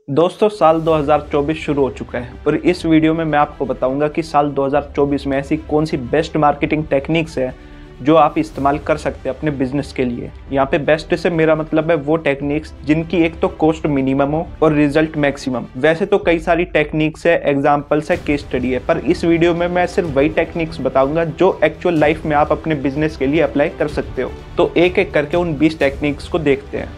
दोस्तों साल 2024 शुरू हो चुका है और इस वीडियो में मैं आपको बताऊंगा कि साल 2024 में ऐसी कौन सी बेस्ट मार्केटिंग टेक्निक्स है जो आप इस्तेमाल कर सकते हैं अपने बिजनेस के लिए। यहाँ पे बेस्ट से मेरा मतलब है वो टेक्निक्स जिनकी एक तो कॉस्ट मिनिमम हो और रिजल्ट मैक्सिमम। वैसे तो कई सारी टेक्निक्स है, एग्जांपल्स है, केस स्टडी है, पर इस वीडियो में मैं सिर्फ वही टेक्निक्स बताऊंगा जो एक्चुअल लाइफ में आप अपने बिजनेस के लिए अप्लाई कर सकते हो। तो एक एक करके उन 20 टेक्निक्स को देखते हैं।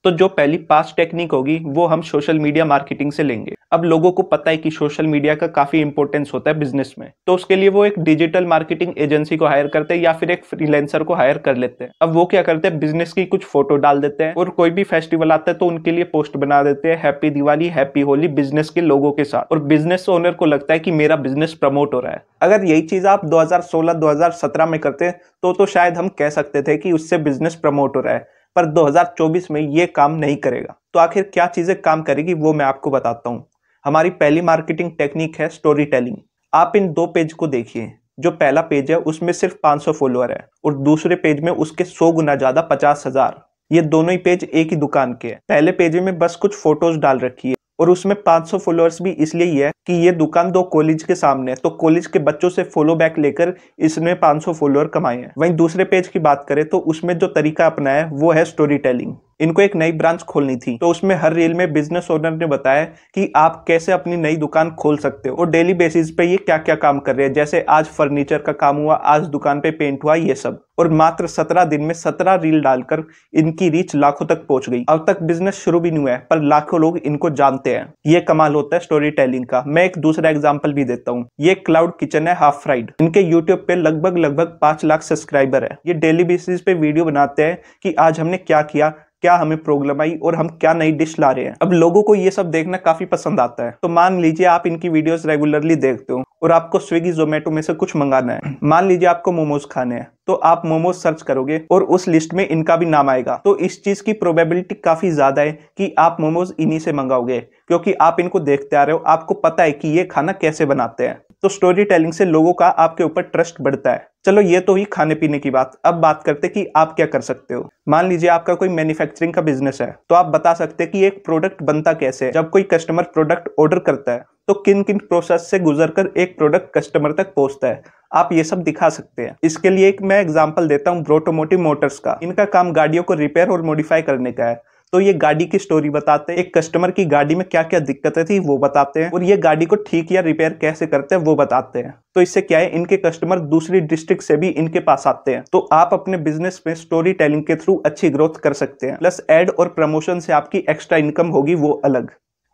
तो जो पहली 5 टेक्निक होगी वो हम सोशल मीडिया मार्केटिंग से लेंगे। अब लोगों को पता है कि सोशल मीडिया का काफी इंपॉर्टेंस होता है बिजनेस में, तो उसके लिए वो एक डिजिटल मार्केटिंग एजेंसी को हायर करते हैं या फिर एक फ्रीलांसर को हायर कर लेते हैं। अब वो क्या करते हैं, बिजनेस की कुछ फोटो डाल देते हैं और कोई भी फेस्टिवल आता है तो उनके लिए पोस्ट बना देते हैं, happy Diwali, happy Holi, business के लोगों के साथ। और बिजनेस ओनर को लगता है कि मेरा बिजनेस प्रमोट हो रहा है। अगर यही चीज आप 2016-2017 में करते तो शायद हम कह सकते थे कि उससे बिजनेस प्रमोट हो रहा है, पर 2024 में ये काम नहीं करेगा। तो आखिर क्या चीजें काम करेगी वो मैं आपको बताता हूँ। हमारी पहली मार्केटिंग टेक्निक है स्टोरी टेलिंग। आप इन 2 पेज को देखिए। जो पहला पेज है उसमें सिर्फ 500 फॉलोअर है और दूसरे पेज में उसके 100 गुना ज्यादा 50,000। ये दोनों ही पेज एक ही दुकान के हैं। पहले पेज में बस कुछ फोटोज डाल रखी है और उसमें 500 फॉलोअर्स भी इसलिए ही है कि ये दुकान 2 कॉलेज के सामने है, तो कॉलेज के बच्चों से फॉलो बैक लेकर इसने 500 फॉलोअर कमाए हैं। वहीं दूसरे पेज की बात करें तो उसमें जो तरीका अपनाया है वो है स्टोरी टेलिंग। इनको एक नई ब्रांच खोलनी थी, तो उसमें हर रील में बिजनेस ओनर ने बताया कि आप कैसे अपनी नई दुकान खोल सकते हो और डेली बेसिस पे ये क्या क्या काम कर रहे हैं, जैसे आज फर्नीचर का काम हुआ, आज दुकान पे पेंट हुआ, ये सब। और मात्र 17 दिन में 17 रील डालकर इनकी रीच लाखों तक पहुंच गई। अब तक बिजनेस शुरू भी नहीं हुआ है पर लाखों लोग इनको जानते हैं। ये कमाल होता है स्टोरी टेलिंग का। मैं एक दूसरा एग्जांपल भी देता हूँ। ये क्लाउड किचन है, हाफ फ्राइड। इनके यूट्यूब पे लगभग 5 लाख सब्सक्राइबर है। ये डेली बेसिस पे वीडियो बनाते हैं कि आज हमने क्या किया, क्या हमें प्रॉब्लम आई और हम क्या नई डिश ला रहे हैं। अब लोगों को ये सब देखना काफी पसंद आता है। तो मान लीजिए आप इनकी वीडियोस रेगुलरली देखते हो और आपको स्विगी जोमेटो में से कुछ मंगाना है। मान लीजिए आपको मोमोज खाने हैं, तो आप मोमोज सर्च करोगे और उस लिस्ट में इनका भी नाम आएगा। तो इस चीज की प्रोबेबिलिटी काफी ज्यादा है कि आप मोमोज इन्हीं से मंगाओगे, क्योंकि आप इनको देखते आ रहे हो, आपको पता है कि ये खाना कैसे बनाते हैं। तो स्टोरी टेलिंग से लोगों का आपके ऊपर ट्रस्ट बढ़ता है। चलो ये तो ही खाने पीने की बात। अब बात करते कि आप क्या कर सकते हो। मान लीजिए आपका कोई मैन्युफैक्चरिंग का बिजनेस है, तो आप बता सकते हैं कि एक प्रोडक्ट बनता कैसे है। जब कोई कस्टमर प्रोडक्ट ऑर्डर करता है तो किन किन प्रोसेस से गुजरकर एक प्रोडक्ट कस्टमर तक पहुंचता है, आप ये सब दिखा सकते हैं। इसके लिए एक मैं एग्जांपल देता हूं ऑटोमोटिव मोटर्स का। इनका काम गाड़ियों को रिपेयर और मॉडिफाई करने का है। तो ये गाड़ी की स्टोरी बताते हैं, एक कस्टमर की गाड़ी में क्या क्या दिक्कतें थी वो बताते हैं और ये गाड़ी को ठीक या रिपेयर कैसे करते हैं वो बताते हैं। तो इससे क्या है, इनके कस्टमर दूसरी डिस्ट्रिक्ट से भी इनके पास आते हैं। तो आप अपने बिजनेस में स्टोरी टेलिंग के थ्रू अच्छी ग्रोथ कर सकते हैं। प्लस एड और प्रमोशन से आपकी एक्स्ट्रा इनकम होगी वो अलग।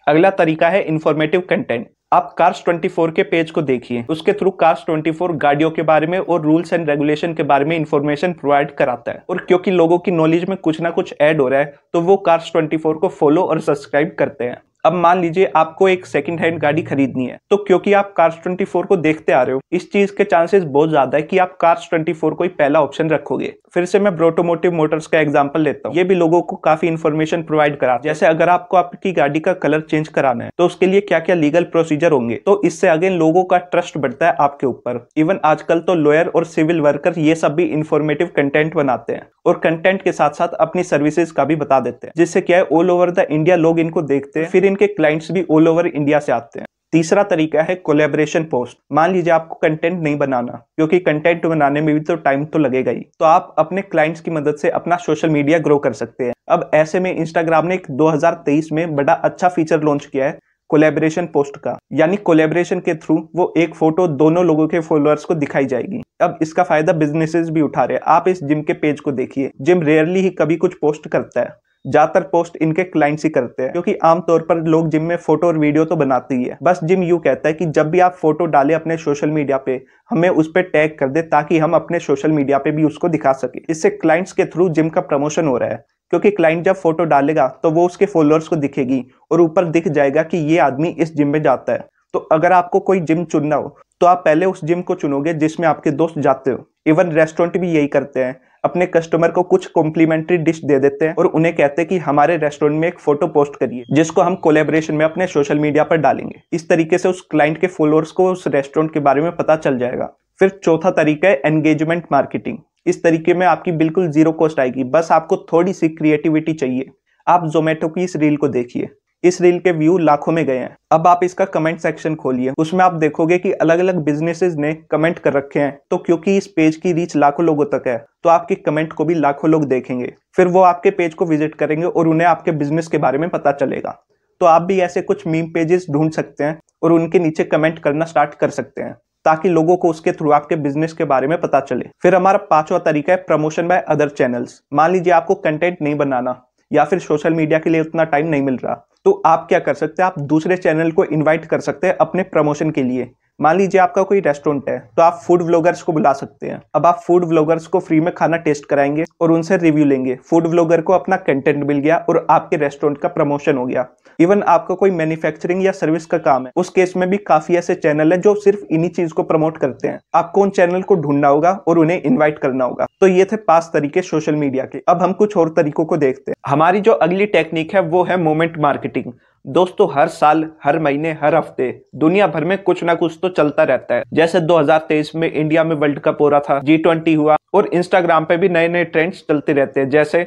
अगला तरीका है इंफॉर्मेटिव कंटेंट। आप कार्स 24 के पेज को देखिए। उसके थ्रू कार्स 24 गाड़ियों के बारे में और रूल्स एंड रेगुलेशन के बारे में इंफॉर्मेशन प्रोवाइड कराता है। और क्योंकि लोगों की नॉलेज में कुछ ना कुछ ऐड हो रहा है तो वो कार्स 24 को फॉलो और सब्सक्राइब करते हैं। अब मान लीजिए आपको एक सेकंड हैंड गाड़ी खरीदनी है, तो क्योंकि आप कार्स 24 को देखते आ रहे हो, इस चीज के चांसेस बहुत ज्यादा है कि आप कार्स 24 को ही पहला ऑप्शन रखोगे। फिर से मैं ऑटोमोटिव मोटर्स का एग्जांपल लेता हूँ। ये भी लोगों को काफी इन्फॉर्मेशन प्रोवाइड करा, जैसे अगर आपको आपकी गाड़ी का कलर चेंज कराना है तो उसके लिए क्या क्या लीगल प्रोसीजर होंगे। तो इससे अगेन लोगों का ट्रस्ट बढ़ता है आपके ऊपर। इवन आजकल तो लॉयर और सिविल वर्कर ये सब भी इंफॉर्मेटिव कंटेंट बनाते हैं और कंटेंट के साथ साथ अपनी सर्विसेज का भी बता देते हैं, जिससे क्या है ऑल ओवर द इंडिया लोग इनको देखते हैं, फिर इनके क्लाइंट्स भी ऑल ओवर इंडिया से आते हैं। तीसरा तरीका है कोलैबोरेशन पोस्ट। मान लीजिए आपको कंटेंट नहीं बनाना, क्योंकि कंटेंट बनाने में भी तो टाइम तो लगेगा ही, तो आप अपने क्लाइंट्स की मदद से अपना सोशल मीडिया ग्रो कर सकते हैं। अब ऐसे में इंस्टाग्राम ने 2023 में बड़ा अच्छा फीचर लॉन्च किया है कोलैबोरेशन पोस्ट का, यानी कोलैबोरेशन के थ्रू वो एक फोटो दोनों लोगों के फॉलोअर्स को दिखाई जाएगी। अब इसका फायदा बिजनेसेस भी उठा रहे हैं। आप इस जिम के पेज को देखिए। जिम रेयरली ही कभी कुछ पोस्ट करता है, ज्यादातर पोस्ट इनके क्लाइंट्स ही करते हैं, क्योंकि आमतौर पर लोग जिम में फोटो और वीडियो तो बनाते ही है। बस जिम यूं कहता है कि जब भी आप फोटो डालें अपने सोशल मीडिया पे, हमें उस पर टैग कर दे ताकि हम अपने सोशल मीडिया पे भी उसको दिखा सके। इससे क्लाइंट्स के थ्रू जिम का प्रमोशन हो रहा है, क्योंकि क्लाइंट जब फोटो डालेगा तो वो उसके फॉलोअर्स को दिखेगी और ऊपर दिख जाएगा कि ये आदमी इस जिम में जाता है। तो अगर आपको कोई जिम चुनना हो तो आप पहले उस जिम को चुनोगे जिसमें आपके दोस्त जाते हो। इवन रेस्टोरेंट भी यही करते हैं, अपने कस्टमर को कुछ कॉम्प्लीमेंट्री डिश दे देते हैं और उन्हें कहते हैं कि हमारे रेस्टोरेंट में एक फोटो पोस्ट करिए, जिसको हम कोलैबोरेशन में अपने सोशल मीडिया पर डालेंगे। इस तरीके से उस क्लाइंट के फॉलोअर्स को उस रेस्टोरेंट के बारे में पता चल जाएगा। फिर चौथा तरीका है एंगेजमेंट मार्केटिंग। इस तरीके में आपकी बिल्कुल जीरो कॉस्ट आएगी, बस आपको थोड़ी सी क्रिएटिविटी चाहिए। आप जोमेटो की इस रील को देखिए, इस रील के व्यू लाखों में गए हैं। अब आप इसका कमेंट सेक्शन खोलिए, उसमें आप देखोगे कि अलग अलग बिजनेसेस ने कमेंट कर रखे हैं। तो क्योंकि इस पेज की रीच लाखों लोगों तक है, तो आपके कमेंट को भी लाखों लोग देखेंगे, फिर वो आपके पेज को विजिट करेंगे और उन्हें आपके बिजनेस के बारे में पता चलेगा। तो आप भी ऐसे कुछ मीम पेजेस ढूंढ सकते हैं और उनके नीचे कमेंट करना स्टार्ट कर सकते हैं, ताकि लोगों को उसके थ्रू आपके बिजनेस के बारे में पता चले। फिर हमारा पांचवा तरीका है प्रमोशन बाय अदर चैनल्स। मान लीजिए आपको कंटेंट नहीं बनाना या फिर सोशल मीडिया के लिए उतना टाइम नहीं मिल रहा, तो आप क्या कर सकते हैं, आप दूसरे चैनल को इनवाइट कर सकते हैं अपने प्रमोशन के लिए। मान लीजिए आपका कोई रेस्टोरेंट है, तो आप फूड व्लॉगर्स को बुला सकते हैं। अब आप फूड व्लॉगर्स को फ्री में खाना टेस्ट कराएंगे और उनसे रिव्यू लेंगे। फूड व्लॉगर को अपना कंटेंट मिल गया और आपके रेस्टोरेंट का प्रमोशन हो गया। इवन आपका कोई मैन्युफैक्चरिंग या सर्विस का काम है, उस केस में भी काफी ऐसे चैनल है जो सिर्फ इन्हीं चीज को प्रमोट करते हैं। आपको उन चैनल को ढूंढना होगा और उन्हें इन्वाइट करना होगा। तो ये थे 5 तरीके सोशल मीडिया के। अब हम कुछ और तरीकों को देखते हैं। हमारी जो अगली टेक्निक है वो है मोमेंट मार्केटिंग। दोस्तों, हर साल, हर महीने, हर हफ्ते दुनिया भर में कुछ ना कुछ तो चलता रहता है। जैसे 2023 में इंडिया में वर्ल्ड कप हो रहा था, G20 हुआ, और इंस्टाग्राम पे भी नए नए ट्रेंड्स चलते रहते हैं। जैसे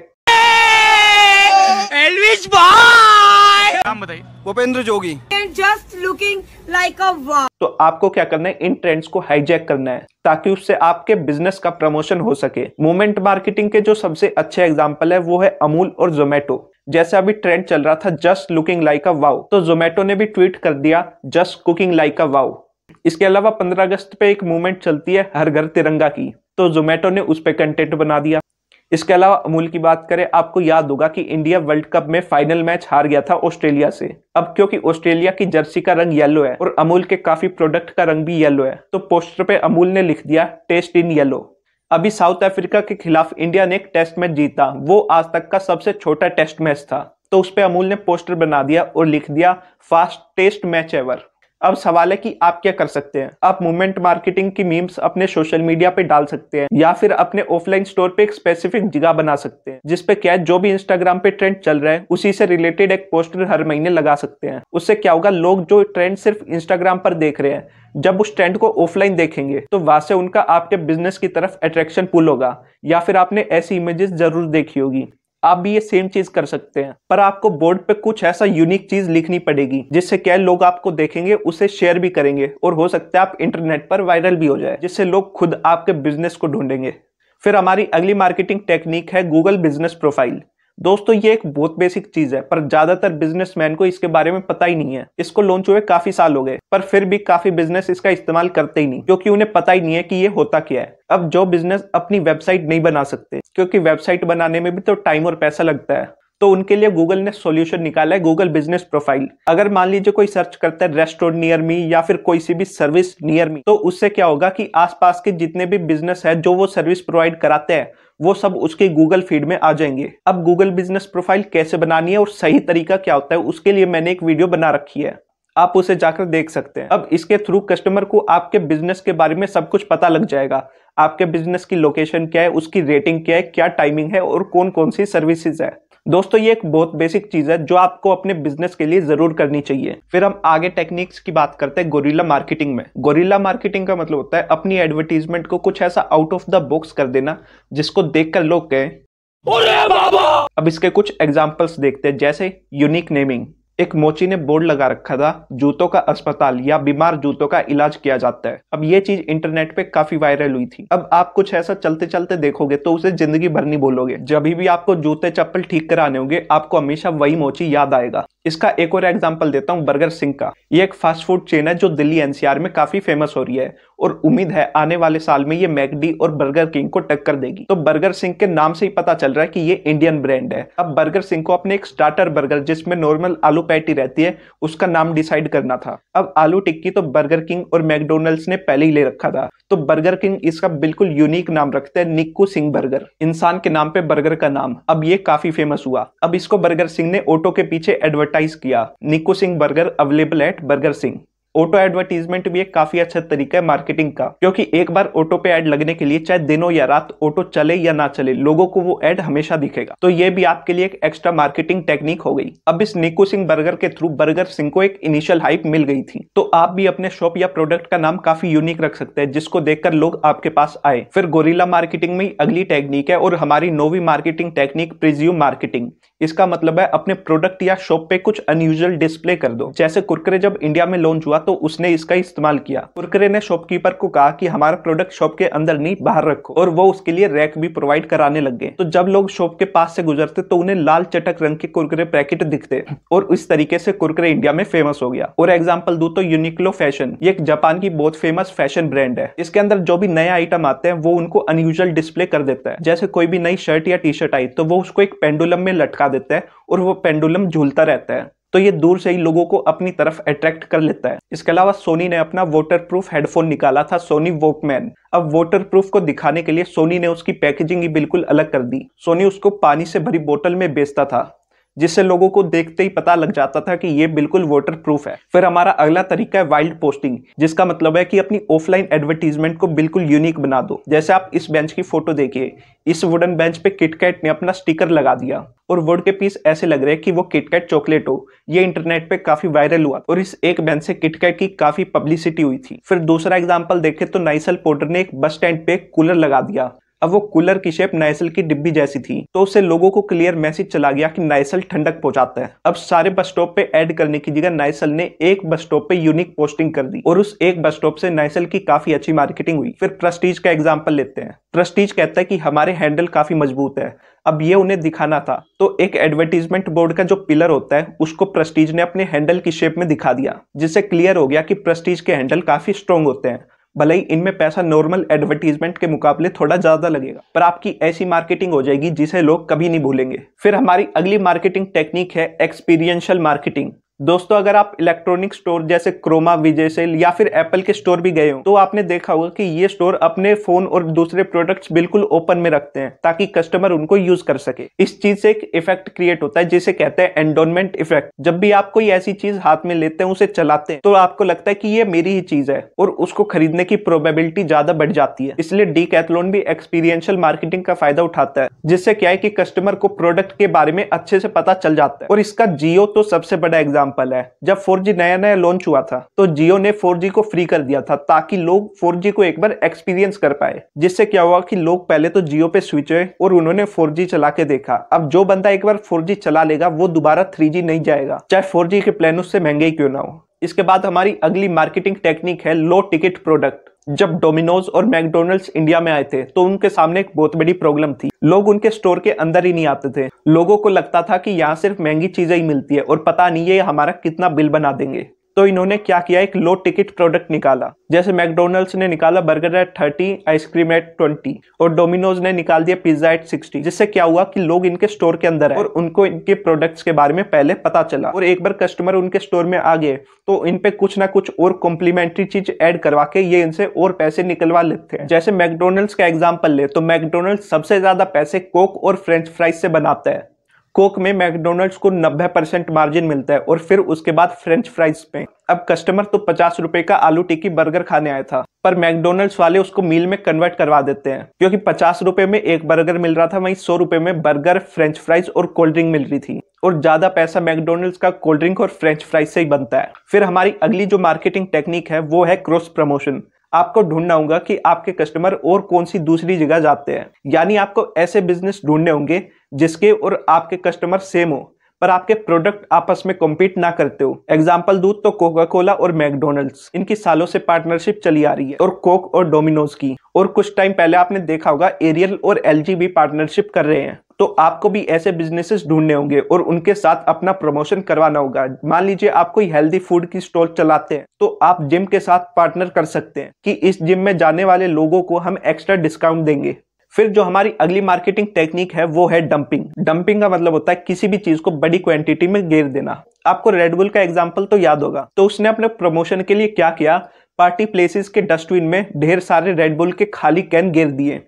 एल्विश भाई, नाम बताइए। भूपेंद्र जोगी। जस्ट लुकिंग लाइक अ वाव। तो आपको क्या करना है, इन ट्रेंड्स को हाईजैक करना है ताकि उससे आपके बिजनेस का प्रमोशन हो सके। मोमेंट मार्केटिंग के जो सबसे अच्छे एग्जांपल है वो है अमूल और जोमेटो। जैसे अभी ट्रेंड चल रहा था जस्ट लुकिंग लाइक अ वाव, तो जोमेटो ने भी ट्वीट कर दिया जस्ट कुकिंग लाइक अ वाव। इसके अलावा 15 अगस्त पे एक मूवमेंट चलती है हर घर तिरंगा की, तो जोमेटो ने उस पे कंटेंट बना दिया। इसके अलावा अमूल की बात करें, आपको याद होगा कि इंडिया वर्ल्ड कप में फाइनल मैच हार गया था ऑस्ट्रेलिया से। अब क्योंकि ऑस्ट्रेलिया की जर्सी का रंग येलो है और अमूल के काफी प्रोडक्ट का रंग भी येलो है, तो पोस्टर पे अमूल ने लिख दिया टेस्ट इन येलो। अभी साउथ अफ्रीका के खिलाफ इंडिया ने एक टेस्ट मैच जीता, वो आज तक का सबसे छोटा टेस्ट मैच था, तो उस पे अमूल ने पोस्टर बना दिया और लिख दिया फास्टेस्ट मैच एवर। अब सवाल है कि आप क्या कर सकते हैं। आप मूवमेंट मार्केटिंग की मीम्स अपने सोशल मीडिया पे डाल सकते हैं, या फिर अपने ऑफलाइन स्टोर पे एक स्पेसिफिक जगह बना सकते हैं, जिसपे क्या है, जो भी इंस्टाग्राम पे ट्रेंड चल रहा है उसी से रिलेटेड एक पोस्टर हर महीने लगा सकते हैं। उससे क्या होगा, लोग जो ट्रेंड सिर्फ इंस्टाग्राम पर देख रहे हैं, जब उस ट्रेंड को ऑफलाइन देखेंगे तो वहां से उनका आपके बिजनेस की तरफ अट्रैक्शन पुल होगा। या फिर आपने ऐसी इमेजेस जरूर देखी होगी, आप भी ये सेम चीज कर सकते हैं, पर आपको बोर्ड पे कुछ ऐसा यूनिक चीज लिखनी पड़ेगी जिससे क्या लोग आपको देखेंगे, उसे शेयर भी करेंगे और हो सकता है आप इंटरनेट पर वायरल भी हो जाए, जिससे लोग खुद आपके बिजनेस को ढूंढेंगे। फिर हमारी अगली मार्केटिंग टेक्निक है गूगल बिजनेस प्रोफाइल। दोस्तों, ये एक बहुत बेसिक चीज है, पर ज्यादातर बिजनेसमैन को इसके बारे में पता ही नहीं है। इसको लॉन्च हुए काफी साल हो गए, पर फिर भी काफी बिजनेस इसका इस्तेमाल करते ही नहीं, क्योंकि उन्हें पता ही नहीं है कि ये होता क्या है। अब जो बिजनेस अपनी वेबसाइट नहीं बना सकते, क्योंकि वेबसाइट बनाने में भी तो टाइम और पैसा लगता है, तो उनके लिए गूगल ने सॉल्यूशन निकाला है गूगल बिजनेस प्रोफाइल। अगर मान लीजिए कोई सर्च करता है रेस्टोरेंट नियर मी या फिर कोई सी भी सर्विस नियर मी, तो उससे क्या होगा कि आसपास के जितने भी बिजनेस है जो वो सर्विस प्रोवाइड कराते हैं, वो सब उसके गूगल फीड में आ जाएंगे। अब गूगल बिजनेस प्रोफाइल कैसे बनानी है और सही तरीका क्या होता है, उसके लिए मैंने एक वीडियो बना रखी है, आप उसे जाकर देख सकते हैं। अब इसके थ्रू कस्टमर को आपके बिजनेस के बारे में सब कुछ पता लग जाएगा। आपके बिजनेस की लोकेशन क्या है, उसकी रेटिंग क्या है, क्या टाइमिंग है और कौन कौन सी सर्विसेज है। दोस्तों, ये एक बहुत बेसिक चीज है जो आपको अपने बिजनेस के लिए जरूर करनी चाहिए। फिर हम आगे टेक्निक्स की बात करते हैं गोरिल्ला मार्केटिंग में। गोरिल्ला मार्केटिंग का मतलब होता है अपनी एडवर्टीजमेंट को कुछ ऐसा आउट ऑफ द बॉक्स कर देना जिसको देखकर लोग कहें अरे बाबा। अब इसके कुछ एग्जांपल्स देखते हैं, जैसे यूनिक नेमिंग। एक मोची ने बोर्ड लगा रखा था जूतों का अस्पताल या बीमार जूतों का इलाज किया जाता है। अब ये चीज इंटरनेट पे काफी वायरल हुई थी। अब आप कुछ ऐसा चलते चलते देखोगे तो उसे जिंदगी भर नहीं बोलोगे। जब भी आपको जूते चप्पल ठीक कराने होंगे, आपको हमेशा वही मोची याद आएगा। इसका एक और एग्जांपल देता हूँ बर्गर सिंह का। ये एक फास्ट फूड चेन है जो दिल्ली एनसीआर में काफी फेमस हो रही है और उम्मीद है आने वाले साल में ये मैकडी और बर्गर किंग को टक्कर देगी। तो बर्गर सिंह के नाम से ही पता चल रहा है कि ये इंडियन ब्रांड है। अब बर्गर सिंह को अपने एक स्टार्टर बर्गर जिसमें नॉर्मल आलू पैटी रहती है उसका नाम डिसाइड करना था। अब आलू टिक्की तो बर्गर किंग और मैकडोनल्ड्स ने पहले ही ले रखा था, तो बर्गर किंग इसका बिल्कुल यूनिक नाम रखते हैं, निक्कू सिंह बर्गर, इंसान के नाम पे बर्गर का नाम। अब ये काफी फेमस हुआ। अब इसको बर्गर सिंह ने ऑटो के पीछे एडवर्टाइज किया, निक्कू Singh burger available at burger Singh. Auto advertisement भी एक काफी अच्छा तरीका है मार्केटिंग का, क्योंकि एक बार ऑटो पे ऐड लगने के लिए चाहे दिनों या रात ऑटो चले या ना चले, लोगों को वो ऐड हमेशा दिखेगा। तो ये भी आपके लिए एक एक्स्ट्रा मार्केटिंग टेक्निक हो गई। अब इस निकू सिंह बर्गर के थ्रू बर्गर सिंह को एक इनिशियल हाइप मिल गई थी, तो आप भी अपने शॉप या प्रोडक्ट का नाम काफी यूनिक रख सकते हैं जिसको देखकर लोग आपके पास आए। फिर गोरिल्ला मार्केटिंग में अगली टेक्निक है और हमारी नौवीं मार्केटिंग टेक्निक प्रीज्यूम मार्केटिंग। इसका मतलब है अपने प्रोडक्ट या शॉप पे कुछ अनयूजुअल डिस्प्ले कर दो। जैसे कुरकुरे जब इंडिया में लॉन्च हुआ तो उसने इसका इस्तेमाल किया। कुरकुरे ने शॉपकीपर को कहा कि हमारा प्रोडक्ट शॉप के अंदर नहीं बाहर रखो, और वो उसके लिए रैक भी प्रोवाइड कराने लग गए। तो जब लोग शॉप के पास से गुजरते तो उन्हें लाल चटक रंग के कुरकुरे पैकेट दिखते, और इस तरीके से कुरकुरे इंडिया में फेमस हो गया। और एग्जाम्पल दूं तो यूनिक्लो फैशन, ये एक जापान की बहुत फेमस फैशन ब्रांड है। इसके अंदर जो भी नया आइटम आते हैं वो उनको अनयूजुअल डिस्प्ले कर देता है। जैसे कोई भी नई शर्ट या टी शर्ट आई तो वो उसको एक पेंडुलम में लटका देता है और वो पेंडुलम झूलता रहता है, तो ये दूर से ही लोगों को अपनी तरफ अट्रैक्ट कर लेता है। इसके अलावा सोनी ने अपना वाटरप्रूफ हेडफोन निकाला था, सोनी वॉकमैन। अब वाटरप्रूफ को दिखाने के लिए सोनी ने उसकी पैकेजिंग ही बिल्कुल अलग कर दी। सोनी उसको पानी से भरी बोतल में बेचता था, जिससे लोगों को देखते ही पता लग जाता था कि ये बिल्कुल वाटरप्रूफ है। फिर हमारा अगला तरीका है वाइल्ड पोस्टिंग, जिसका मतलब है कि अपनी ऑफलाइन एडवर्टीजमेंट को बिल्कुल यूनिक बना दो। जैसे आप इस बेंच की फोटो देखिए, इस वुडन बेंच पे किटकैट ने अपना स्टिकर लगा दिया और वुड के पीस ऐसे लग रहे हैं कि वो किटकैट चॉकलेट हो। ये इंटरनेट पे काफी वायरल हुआ और इस एक बेंच से किटकैट की काफी पब्लिसिटी हुई थी। फिर दूसरा एग्जाम्पल देखें तो नाइसल पाउडर ने एक बस स्टैंड पे कूलर लगा दिया। अब वो कूलर की शेप नाइसल की डिब्बी जैसी थी, तो उससे लोगों को क्लियर मैसेज चला गया कि नाइसल ठंडक पहुंचाता है। अब सारे बस स्टॉप पे ऐड करने की जगह नाइसल ने एक बस स्टॉप पे यूनिक पोस्टिंग कर दी और उस एक बस स्टॉप से नाइसल की काफी अच्छी मार्केटिंग हुई। फिर प्रेस्टीज का एग्जांपल लेते हैं। प्रेस्टीज कहता है कि हमारे हैंडल काफी मजबूत है। अब ये उन्हें दिखाना था, तो एक एडवर्टीजमेंट बोर्ड का जो पिलर होता है उसको प्रेस्टीज ने अपने हैंडल की शेप में दिखा दिया, जिससे क्लियर हो गया कि प्रेस्टीज के हैंडल काफी स्ट्रॉन्ग होते हैं। भले ही इनमें पैसा नॉर्मल एडवर्टीजमेंट के मुकाबले थोड़ा ज्यादा लगेगा, पर आपकी ऐसी मार्केटिंग हो जाएगी जिसे लोग कभी नहीं भूलेंगे। फिर हमारी अगली मार्केटिंग टेक्निक है एक्सपीरियंशियल मार्केटिंग। दोस्तों, अगर आप इलेक्ट्रॉनिक स्टोर जैसे क्रोमा, विजय सेल या फिर एप्पल के स्टोर भी गए हो तो आपने देखा होगा कि ये स्टोर अपने फोन और दूसरे प्रोडक्ट्स बिल्कुल ओपन में रखते हैं ताकि कस्टमर उनको यूज कर सके। इस चीज से एक इफेक्ट क्रिएट होता है जिसे कहते हैं एंडोनमेंट इफेक्ट। जब भी आप कोई ऐसी चीज हाथ में लेते हैं, उसे चलाते हैं, तो आपको लगता है कि ये मेरी ही चीज है और उसको खरीदने की प्रोबेबिलिटी ज्यादा बढ़ जाती है। इसलिए डीकैथलॉन भी एक्सपीरियंशियल मार्केटिंग का फायदा उठाता है, जिससे क्या है कि कस्टमर को प्रोडक्ट के बारे में अच्छे से पता चल जाता है। और इसका जियो तो सबसे बड़ा एग्जाम्पल है। जब 4G नया नया लॉन्च हुआ था तो जियो ने 4G को फ्री कर दिया था ताकि लोग 4G को एक बार एक्सपीरियंस कर पाए, जिससे क्या हुआ कि लोग पहले तो जियो पे स्विच हुए और उन्होंने 4G चला के देखा। अब जो बंदा एक बार 4G चला लेगा वो दोबारा 3G नहीं जाएगा, चाहे 4G के प्लान उससे महंगे ही क्यों ना हो। इसके बाद हमारी अगली मार्केटिंग टेक्निक है लो टिकट प्रोडक्ट। जब डोमिनोज और मैकडोनल्ड्स इंडिया में आए थे तो उनके सामने एक बहुत बड़ी प्रॉब्लम थी। लोग उनके स्टोर के अंदर ही नहीं आते थे। लोगों को लगता था कि यहाँ सिर्फ महंगी चीजें ही मिलती है और पता नहीं ये हमारा कितना बिल बना देंगे। तो इन्होंने क्या किया, एक लो टिकट प्रोडक्ट निकाला। जैसे मैकडोनल्ड्स ने निकाला बर्गर एट 30, आइसक्रीम एट 20 और डोमिनोज ने निकाल दिया पिज्जा एट 60। जिससे क्या हुआ कि लोग इनके स्टोर के अंदर आए और उनको इनके प्रोडक्ट्स के बारे में पहले पता चला, और एक बार कस्टमर उनके स्टोर में आ गए तो इन पे कुछ ना कुछ और कॉम्प्लीमेंट्री चीज ऐड करवा के ये इनसे और पैसे निकलवा लेते हैं। जैसे मैकडोनल्ड्स का एग्जाम्पल ले तो मैकडोनल्ड्स सबसे ज्यादा पैसे कोक और फ्रेंच फ्राइज से बनाता है। कोक में मैकडोनल्ड्स को 90% मार्जिन मिलता है और फिर उसके बाद फ्रेंच फ्राइज पे। अब कस्टमर तो 50 रुपए का आलू टिक्की बर्गर खाने आया था, पर मैकडोनल्ड्स वाले उसको मील में कन्वर्ट करवा देते हैं, क्योंकि 50 रुपए में एक बर्गर मिल रहा था, वहीं 100 रुपए में बर्गर, फ्रेंच फ्राइज और कोल्ड ड्रिंक मिल रही थी। और ज्यादा पैसा मैकडोनल्ड्स का कोल्ड ड्रिंक और फ्रेंच फ्राइज से ही बनता है। फिर हमारी अगली जो मार्केटिंग टेक्निक है वो है क्रॉस प्रमोशन। आपको ढूंढना होगा कि आपके कस्टमर और कौन सी दूसरी जगह जाते हैं, यानी आपको ऐसे बिजनेस ढूंढने होंगे जिसके और आपके कस्टमर सेम हो पर आपके प्रोडक्ट आपस में कॉम्पीट ना करते हो। एग्जाम्पल दूं तो कोका कोला और मैकडोनल्ड्स, इनकी सालों से पार्टनरशिप चली आ रही है, और कोक और डोमिनोज की, और कुछ टाइम पहले आपने देखा होगा एरियल और LG भी पार्टनरशिप कर रहे हैं। तो आपको भी ऐसे बिजनेसेस ढूंढने होंगे और उनके साथ अपना प्रमोशन करवाना होगा। मान लीजिए आप कोई हेल्दी फूड की स्टॉल चलाते हैं तो आप जिम के साथ पार्टनर कर सकते हैं कि इस जिम में जाने वाले लोगों को हम एक्स्ट्रा डिस्काउंट देंगे। फिर जो हमारी अगली मार्केटिंग टेक्निक है वो है डंपिंग। डंपिंग का मतलब होता है किसी भी चीज को बड़ी क्वांटिटी में घेर देना। आपको रेडबुल का एग्जांपल तो याद होगा, तो उसने अपने प्रमोशन के लिए क्या किया, पार्टी प्लेसेस के डस्टबिन में ढेर सारे रेडबुल के खाली कैन घेर दिए,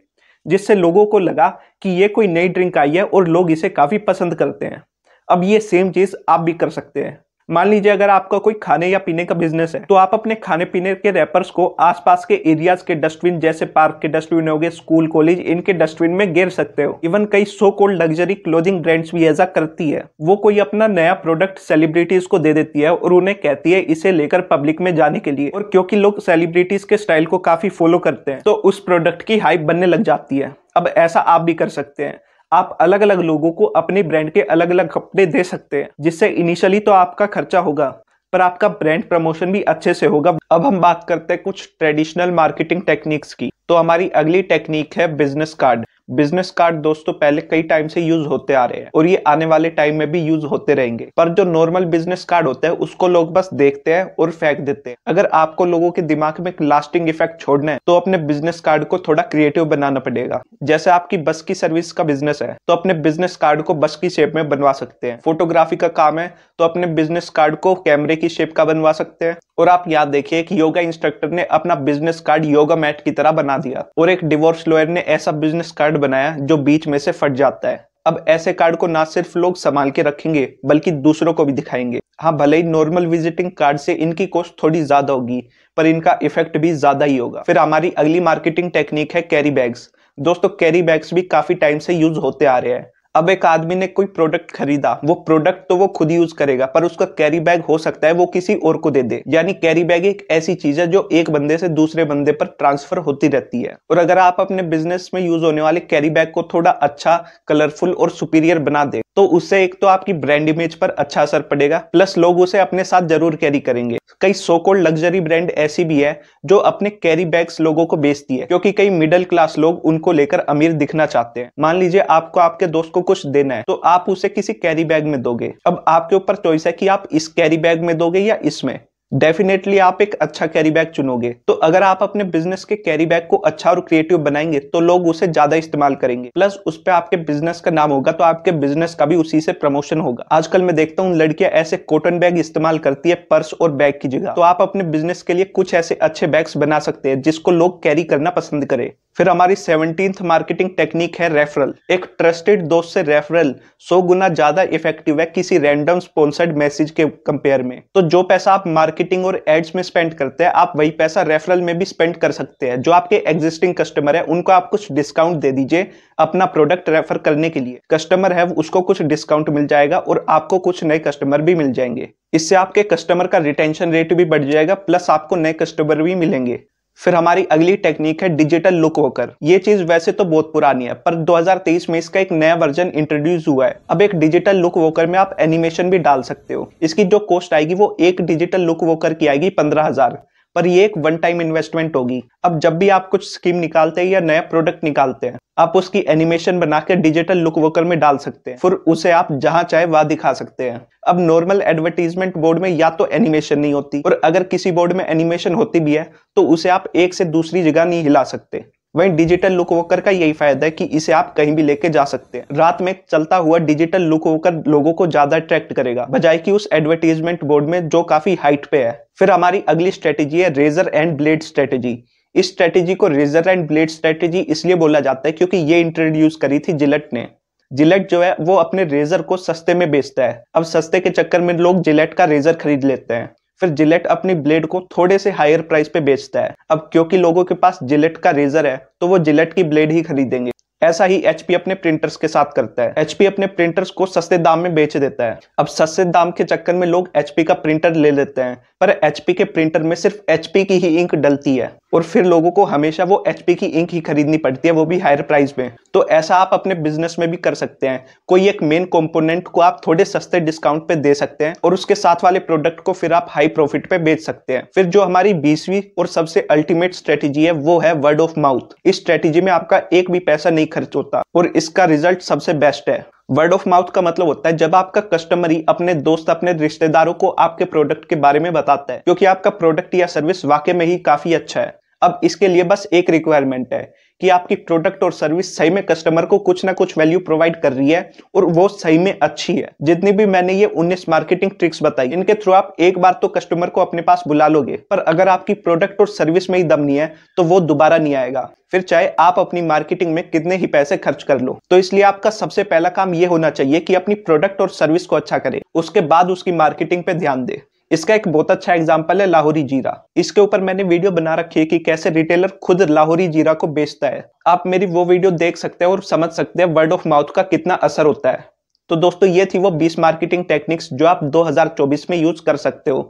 जिससे लोगों को लगा कि ये कोई नई ड्रिंक आई है और लोग इसे काफी पसंद करते हैं। अब ये सेम चीज आप भी कर सकते हैं। मान लीजिए अगर आपका कोई खाने या पीने का बिजनेस है तो आप अपने खाने पीने के रैपर्स को आसपास के एरियाज के डस्टबिन, जैसे पार्क के डस्टबिन हो गए, स्कूल कॉलेज, इनके डस्टबिन में गिर सकते हो। इवन कई so called luxury clothing brands भी ऐसा करती है। वो कोई अपना नया प्रोडक्ट सेलिब्रिटीज को दे देती है और उन्हें कहती है इसे लेकर पब्लिक में जाने के लिए, और क्योंकि लोग सेलिब्रिटीज के स्टाइल को काफी फॉलो करते हैं तो उस प्रोडक्ट की हाइप बनने लग जाती है। अब ऐसा आप भी कर सकते हैं। आप अलग अलग लोगों को अपने ब्रांड के अलग अलग कपड़े दे सकते हैं, जिससे इनिशियली तो आपका खर्चा होगा पर आपका ब्रांड प्रमोशन भी अच्छे से होगा। अब हम बात करते हैं कुछ ट्रेडिशनल मार्केटिंग टेक्निक्स की। तो हमारी अगली टेक्निक है बिजनेस कार्ड। बिजनेस कार्ड दोस्तों पहले कई टाइम से यूज होते आ रहे हैं और ये आने वाले टाइम में भी यूज होते रहेंगे, पर जो नॉर्मल बिजनेस कार्ड होता है उसको लोग बस देखते हैं और फेंक देते हैं। अगर आपको लोगों के दिमाग में एक लास्टिंग इफेक्ट छोड़ना है तो अपने बिजनेस कार्ड को थोड़ा क्रिएटिव बनाना पड़ेगा। जैसे आपकी बस की सर्विस का बिजनेस है तो अपने बिजनेस कार्ड को बस की शेप में बनवा सकते हैं। फोटोग्राफी का काम है तो अपने बिजनेस कार्ड को कैमरे की शेप का बनवा सकते हैं। और आप याद देखिए कि योगा इंस्ट्रक्टर ने अपना बिजनेस कार्ड योगा मैट की तरह बना दिया, और एक डिवोर्स लॉयर ने ऐसा बिजनेस कार्ड बनाया जो बीच में से फट जाता है। अब ऐसे कार्ड को ना सिर्फ लोग संभाल के रखेंगे बल्कि दूसरों को भी दिखाएंगे। हाँ, भले ही नॉर्मल विजिटिंग कार्ड से इनकी कॉस्ट थोड़ी ज्यादा होगी पर इनका इफेक्ट भी ज्यादा ही होगा। फिर हमारी अगली मार्केटिंग टेक्निक है कैरी बैग्स। दोस्तों कैरी बैग्स भी काफी टाइम से यूज होते आ रहे हैं। अब एक आदमी ने कोई प्रोडक्ट खरीदा, वो प्रोडक्ट तो वो खुद यूज करेगा पर उसका कैरी बैग हो सकता है वो किसी और को दे दे। यानी कैरी बैग एक ऐसी चीज है जो एक बंदे से दूसरे बंदे पर ट्रांसफर होती रहती है। और अगर आप अपने बिजनेस में यूज होने वाले कैरी बैग को थोड़ा अच्छा, कलरफुल और सुपीरियर बना दे तो उससे एक तो आपकी ब्रांड इमेज पर अच्छा असर पड़ेगा, प्लस लोग उसे अपने साथ जरूर कैरी करेंगे। कई सो कॉल्ड लग्जरी ब्रांड ऐसी भी है जो अपने कैरी बैग्स लोगों को बेचती है, क्योंकि कई मिडिल क्लास लोग उनको लेकर अमीर दिखना चाहते हैं। मान लीजिए आपको आपके दोस्त को कुछ देना है तो आप उसे किसी कैरी बैग में दोगे। अब आपके ऊपर चॉइस है कि आप इस कैरी बैग में दोगे या इसमें। डेफिनेटली आप एक अच्छा कैरी बैग चुनोगे। तो अगर आप अपने बिजनेस के कैरी बैग को अच्छा और क्रिएटिव बनाएंगे तो लोग उसे ज्यादा इस्तेमाल करेंगे, प्लस उस पे आपके बिजनेस का नाम होगा तो आपके बिजनेस का भी उसी से प्रमोशन होगा। आजकल मैं देखता हूँ लड़कियां ऐसे कॉटन बैग इस्तेमाल करती है पर्स और बैग की जगह। तो आप अपने बिजनेस के लिए कुछ ऐसे अच्छे बैग्स बना सकते हैं जिसको लोग कैरी करना पसंद करें। फिर हमारी 17th मार्केटिंग टेक्निक है रेफरल। एक ट्रस्टेड दोस्त से रेफरल 100 गुना ज्यादा इफेक्टिव है किसी रैंडम स्पॉन्सर्ड मैसेज के कंपेयर में। तो जो पैसा आप मार्केटिंग और एड्स में स्पेंड करते हैं आप वही पैसा रेफरल में भी स्पेंड कर सकते हैं। जो आपके एग्जिस्टिंग कस्टमर है उनको आप कुछ डिस्काउंट दे दीजिए अपना प्रोडक्ट रेफर करने के लिए। कस्टमर है उसको कुछ डिस्काउंट मिल जाएगा और आपको कुछ नए कस्टमर भी मिल जाएंगे। इससे आपके कस्टमर का रिटेंशन रेट भी बढ़ जाएगा, प्लस आपको नए कस्टमर भी मिलेंगे। फिर हमारी अगली टेक्निक है डिजिटल लुक वॉकर। ये चीज वैसे तो बहुत पुरानी है पर 2023 में इसका एक नया वर्जन इंट्रोड्यूस हुआ है। अब एक डिजिटल लुक वॉकर में आप एनिमेशन भी डाल सकते हो। इसकी जो कॉस्ट आएगी वो एक डिजिटल लुक वॉकर की आएगी 15,000, पर ये एक वन टाइम इन्वेस्टमेंट होगी। अब जब भी आप कुछ स्कीम निकालते हैं या नया प्रोडक्ट निकालते हैं आप उसकी एनिमेशन बना के डिजिटल लुक वॉकर में डाल सकते हैं, फिर उसे आप जहां चाहे वहां दिखा सकते हैं। अब नॉर्मल एडवर्टीजमेंट बोर्ड में या तो एनिमेशन नहीं होती, और अगर किसी बोर्ड में एनिमेशन होती भी है तो उसे आप एक से दूसरी जगह नहीं हिला सकते। वहीं डिजिटल लुक वॉकर का यही फायदा है कि इसे आप कहीं भी लेके जा सकते हैं। रात में चलता हुआ डिजिटल लुक वॉकर लोगों को ज्यादा अट्रैक्ट करेगा बजाय कि उस एडवर्टीजमेंट बोर्ड में जो काफी हाइट पे है। फिर हमारी अगली स्ट्रेटेजी है रेजर एंड ब्लेड स्ट्रेटेजी। इस स्ट्रेटेजी को रेजर एंड ब्लेड स्ट्रेटेजी इसलिए बोला जाता है क्योंकि ये इंट्रोड्यूस करी थी जिलेट ने। जिलेट जो है वो अपने रेजर को सस्ते में बेचता है। अब सस्ते के चक्कर में लोग जिलेट का रेजर खरीद लेते हैं, फिर जिलेट अपनी ब्लेड को थोड़े से हायर प्राइस पे बेचता है। अब क्योंकि लोगों के पास जिलेट का रेजर है तो वो जिलेट की ब्लेड ही खरीदेंगे। ऐसा ही एचपी अपने प्रिंटर्स के साथ करता है। एचपी अपने प्रिंटर्स को सस्ते दाम में बेच देता है। अब सस्ते दाम के चक्कर में लोग एचपी का प्रिंटर ले लेते हैं, पर एचपी के प्रिंटर में सिर्फ एचपी की ही इंक डलती है और फिर लोगों को हमेशा वो एचपी की इंक ही खरीदनी पड़ती है, वो भी हायर प्राइस में। तो ऐसा आप अपने बिजनेस में भी कर सकते हैं। कोई एक मेन कंपोनेंट को आप थोड़े सस्ते डिस्काउंट पे दे सकते हैं और उसके साथ वाले प्रोडक्ट को फिर आप हाई प्रॉफिट पे बेच सकते हैं। फिर जो हमारी 20वीं और सबसे अल्टीमेट स्ट्रेटेजी है वो है वर्ड ऑफ माउथ। इस स्ट्रेटेजी में आपका एक भी पैसा नहीं खर्च होता और इसका रिजल्ट सबसे बेस्ट है। वर्ड ऑफ माउथ का मतलब होता है जब आपका कस्टमर ही अपने दोस्त, अपने रिश्तेदारों को आपके प्रोडक्ट के बारे में बताता है क्योंकि आपका प्रोडक्ट या सर्विस वाकई में ही काफी अच्छा है। अब इसके लिए बस एक रिक्वायरमेंट है कि आपकी प्रोडक्ट और सर्विस सही में कस्टमर को कुछ ना कुछ वैल्यू प्रोवाइड कर रही है और वो सही में अच्छी है। जितनी भी मैंने ये 19 मार्केटिंग ट्रिक्स बताई, इनके थ्रू आप एक बार तो कस्टमर को अपने पास बुला लोगे, पर अगर आपकी प्रोडक्ट और सर्विस में ही दम नहीं है तो वो दोबारा नहीं आएगा, फिर चाहे आप अपनी मार्केटिंग में कितने ही पैसे खर्च कर लो। तो इसलिए आपका सबसे पहला काम ये होना चाहिए कि अपनी प्रोडक्ट और सर्विस को अच्छा करे, उसके बाद उसकी मार्केटिंग पे ध्यान दे। इसका एक बहुत अच्छा एग्जांपल है लाहौरी जीरा। इसके ऊपर मैंने वीडियो बना रखी है कि कैसे रिटेलर खुद लाहौरी जीरा को बेचता है। आप मेरी वो वीडियो देख सकते हैं और समझ सकते हैं वर्ड ऑफ माउथ का कितना असर होता है। तो दोस्तों, ये थी वो 20 मार्केटिंग टेक्निक्स जो आप 2024 में यूज कर सकते हो।